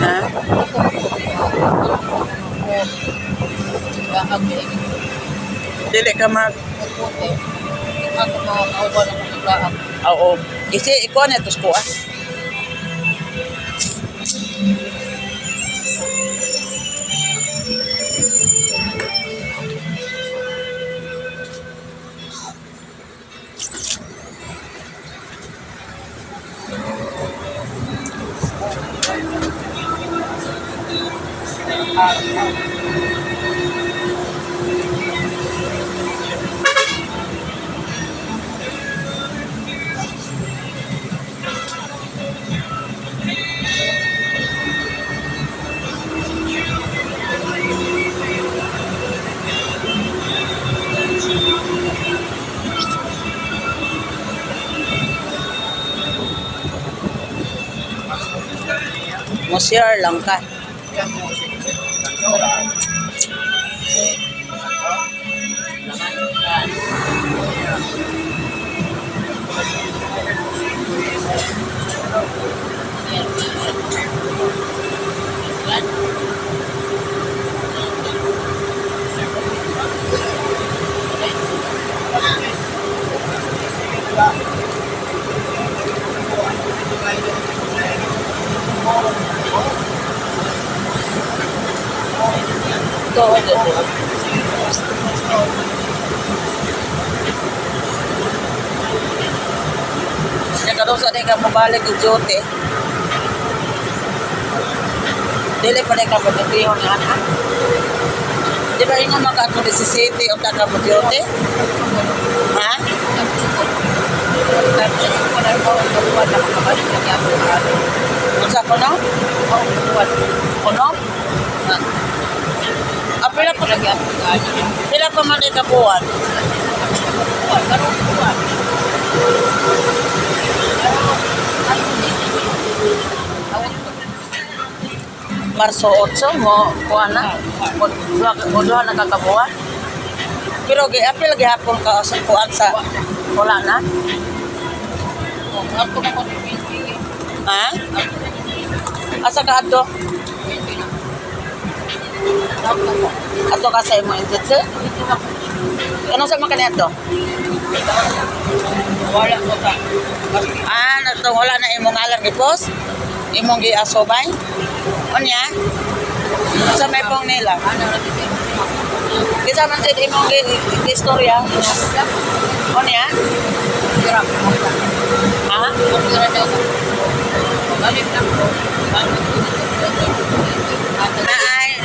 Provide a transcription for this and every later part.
Ha? Dili ka mag... Oo. Kasi ikaw na ito ko Mo-share lang ka. Kalau sa ka mabalik ng duty, dili pa ka magagriho ni anak. Di ba yung mga ako ni City o taka mo duty? Ha? Unsa ko no? Kuno? Apila pa lagi ako. Pila pa man ka buwan? Marso 8 mo kuha na mo duha na kakabuan pero apil lagi hapon ka sa kuan sa wala na ha asa ka ato ka sa imo injetse ano sa mga kanito wala ko ta nato wala na imong alam ipos imong giasobay onya sa may pong nila kita man sa imong istorya onya ha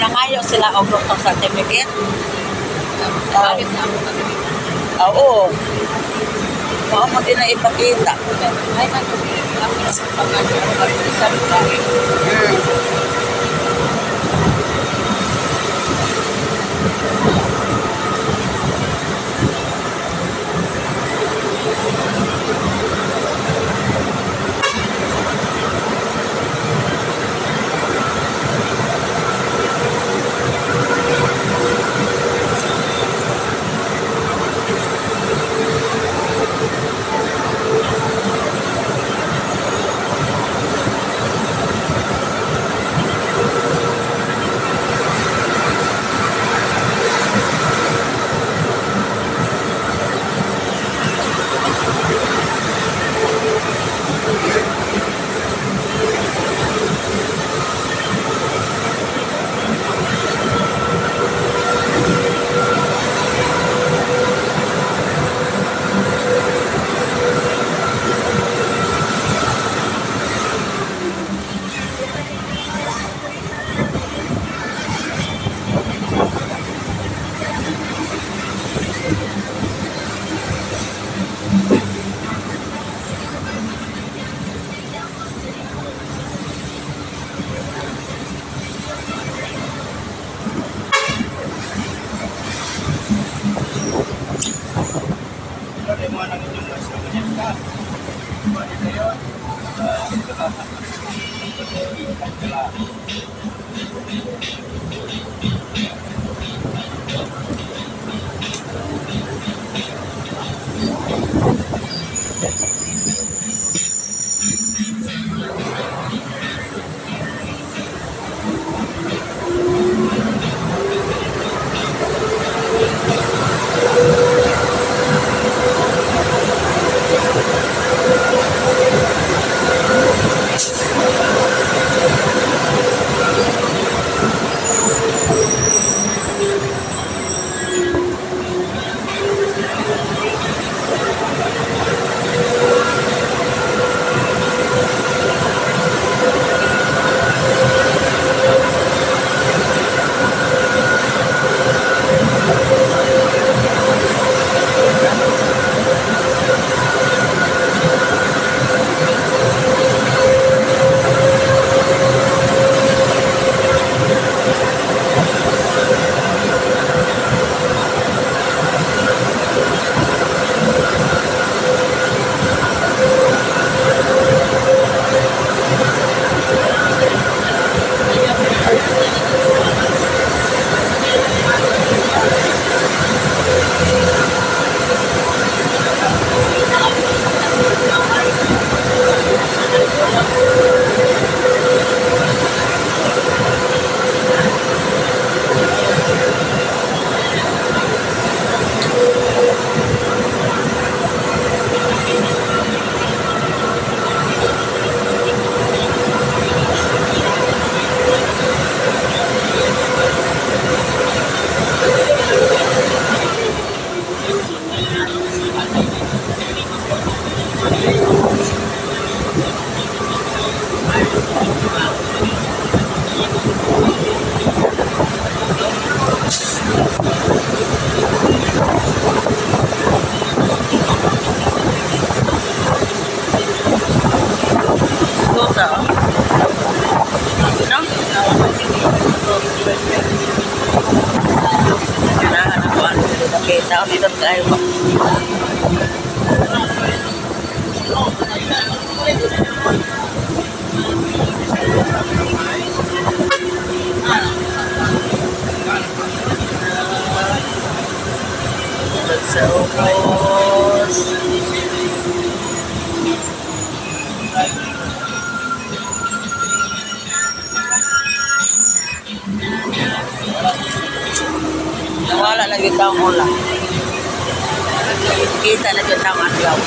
nangayo sila og doktor certificate oo mo din na ipakita ay Dosa, oh. No? Kailangan ako ano dito. Okay, tao dito tayo ba? Sa ubos. Nawala na yung taong ulang. Kita na yung taong adlaw.